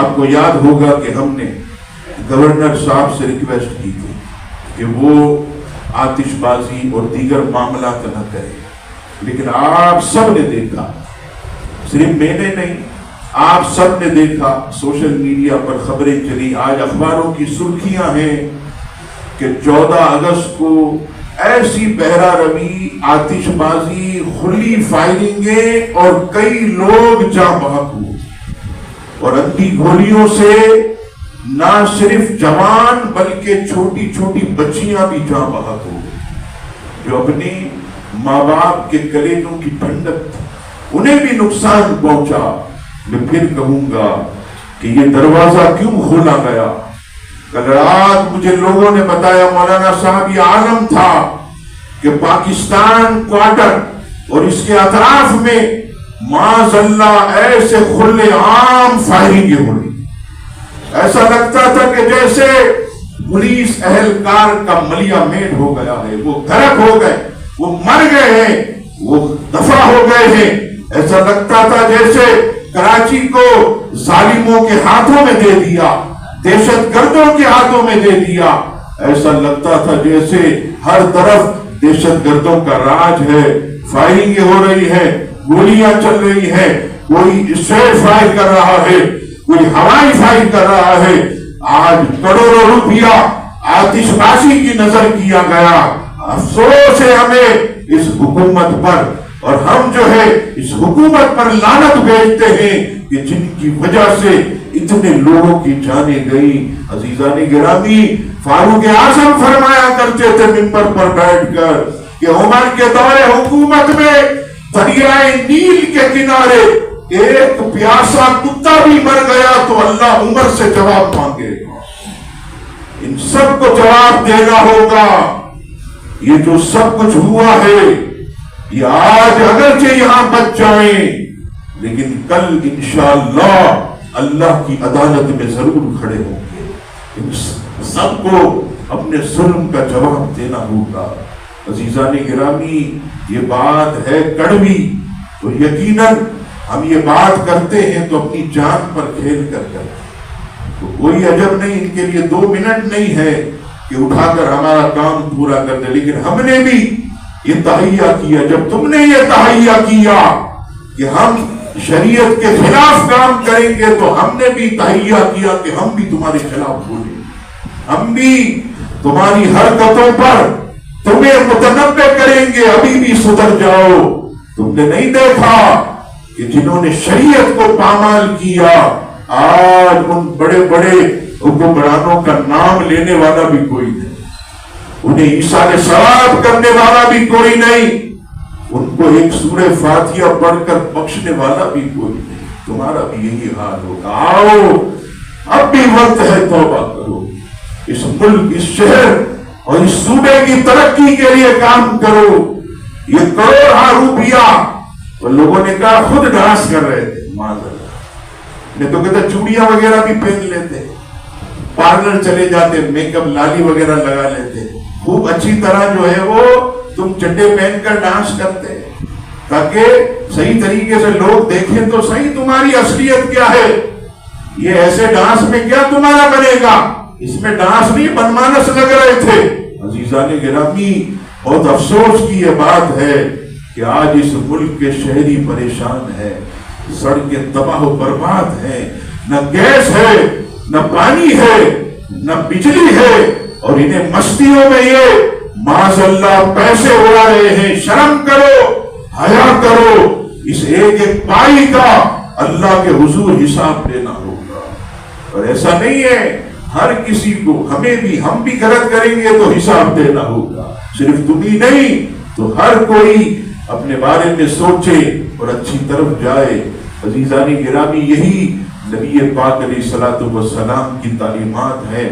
آپ کو یاد ہوگا کہ ہم نے گورنر صاحب سے ریکویسٹ کی تھی کہ وہ آتش بازی اور دیگر معاملات نہ کرے، لیکن آپ سب نے دیکھا، صرف میں نے نہیں، آپ سب نے دیکھا، سوشل میڈیا پر خبریں چلی، آج اخباروں کی سرخیاں ہیں کہ 14 اگست کو ایسی بہرہ روی، آتش بازی، کھلی فائرنگیں اور کئی لوگ جاں بحق ہوئے، اور اندھی گولیوں سے نہ صرف جوان بلکہ چھوٹی چھوٹی بچیاں بھی جاں بحق ہو گئی، جو اپنی ماں باپ کے کلیجوں کی ٹھنڈک انہیں بھی نقصان پہنچا۔ میں پھر کہوں گا کہ یہ دروازہ کیوں کھولا گیا؟ کل رات مجھے لوگوں نے بتایا مولانا صاحب یہ عالم تھا کہ پاکستان کوارٹر اور اس کے اطراف میں معاذ اللہ ایسے کھلے عام فائرنگیں ہو رہی، ایسا لگتا تھا کہ جیسے پولیس اہلکار کا ملیا میٹ ہو گیا ہے، وہ غرق ہو گئے، وہ مر گئے ہیں، وہ دفع ہو گئے ہیں۔ ایسا لگتا تھا جیسے کراچی کو ظالموں کے ہاتھوں میں دے دیا، دہشت گردوں کے ہاتھوں میں دے دیا۔ ایسا لگتا تھا جیسے ہر طرف دہشت گردوں کا راج ہے، فائرنگیں ہو رہی ہیں، گولیاں چل رہی ہیں، کوئی اسٹریٹ فائر کر رہا ہے، کوئی ہوائی فائر کر رہا ہے۔ آج کروڑوں روپیہ آتش بازی کی نظر کیا گیا۔ افسوس ہے ہمیں اس حکومت پر، اور ہم جو ہے اس حکومت پر لعنت بھیجتے ہیں کہ جن کی وجہ سے اتنے لوگوں کی جانیں گئی۔ عزیزان گرامی، فاروق اعظم فرمایا کرتے تھے منبر پر بیٹھ کر کہ عمر کے دور حکومت میں دریائے نیل کے کنارے ایک پیاسا کتا بھی مر گیا تو اللہ عمر سے جواب مانگے گا، ان سب کو جواب دینا ہوگا۔ یہ جو سب کچھ ہوا ہے یہ آج اگرچہ یہاں بچ جائیں، لیکن کل انشاءاللہ اللہ کی عدالت میں ضرور کھڑے ہوں گے۔ ان سب کو اپنے ظلم کا جواب دینا ہوگا۔ عزیزان گرامی، یہ بات ہے کڑوی، تو یقیناً ہم یہ بات کرتے ہیں تو اپنی جان پر کھیل کر کرتے ہیں، تو کوئی عجب نہیں، ان کے لیے 2 منٹ نہیں ہے کہ اٹھا کر ہمارا کام پورا کر دے۔ لیکن ہم نے بھی یہ تہیہ کیا، جب تم نے یہ تہیہ کیا کہ ہم شریعت کے خلاف کام کریں گے تو ہم نے بھی تہیہ کیا کہ ہم بھی تمہارے خلاف بولیں گے، ہم بھی تمہاری حرکتوں پر تمہیں متنبع کریں گے، ابھی بھی سدھر جاؤ۔ تم نے نہیں دیکھا کہ جنہوں نے شریعت کو پامال کیا آج ان بڑے بڑے حکمرانوں کا نام لینے والا بھی کوئی نہیں، انہیں ایثار ثواب کرنے والا بھی کوئی نہیں، ان کو ایک سورہ فاتحہ پڑھ کر بخشنے والا بھی کوئی نہیں۔ تمہارا بھی یہی حال ہوگا۔ آؤ، اب بھی وقت ہے، توبہ کرو، اس ملک، اس شہر اور اس صوبے کی ترقی کے لیے کام کرو۔ یہ کروڑا روپیہ تو لوگوں نے کہا خود ڈانس کر رہے تھے، معذرت میں تو کہتا چوڑیاں وغیرہ بھی پہن لیتے، پارلر چلے جاتے، میک اپ لالی وغیرہ لگا لیتے، خوب اچھی طرح جو ہے وہ تم چڈے پہن کر ڈانس کرتے تاکہ صحیح طریقے سے لوگ دیکھیں تو صحیح تمہاری اصلیت کیا ہے۔ یہ ایسے ڈانس میں کیا تمہارا بنے گا؟ اس میں ڈانس نہیں، بنمانس لگ رہے تھے۔ عزیزان گرامی، بہت افسوس کی یہ بات ہے کہ آج اس ملک کے شہری پریشان ہیں، سڑکیں تباہ و برباد ہیں، نہ گیس ہے، نہ پانی ہے، نہ بجلی ہے، اور انہیں مستیوں میں یہ معاذ اللہ پیسے اڑا رہے ہیں۔ شرم کرو، حیا کرو، اس ایک ایک پائی کا اللہ کے حضور حساب دینا ہوگا۔ اور ایسا نہیں ہے ہر کسی کو، ہم بھی غلط کریں گے تو حساب دینا ہوگا، صرف تم ہی نہیں تو ہر کوئی اپنے بارے میں سوچے اور اچھی طرف جائے۔ عزیزان گرامی، یہی نبی پاک علیہ الصلوۃ والسلام کی تعلیمات ہے۔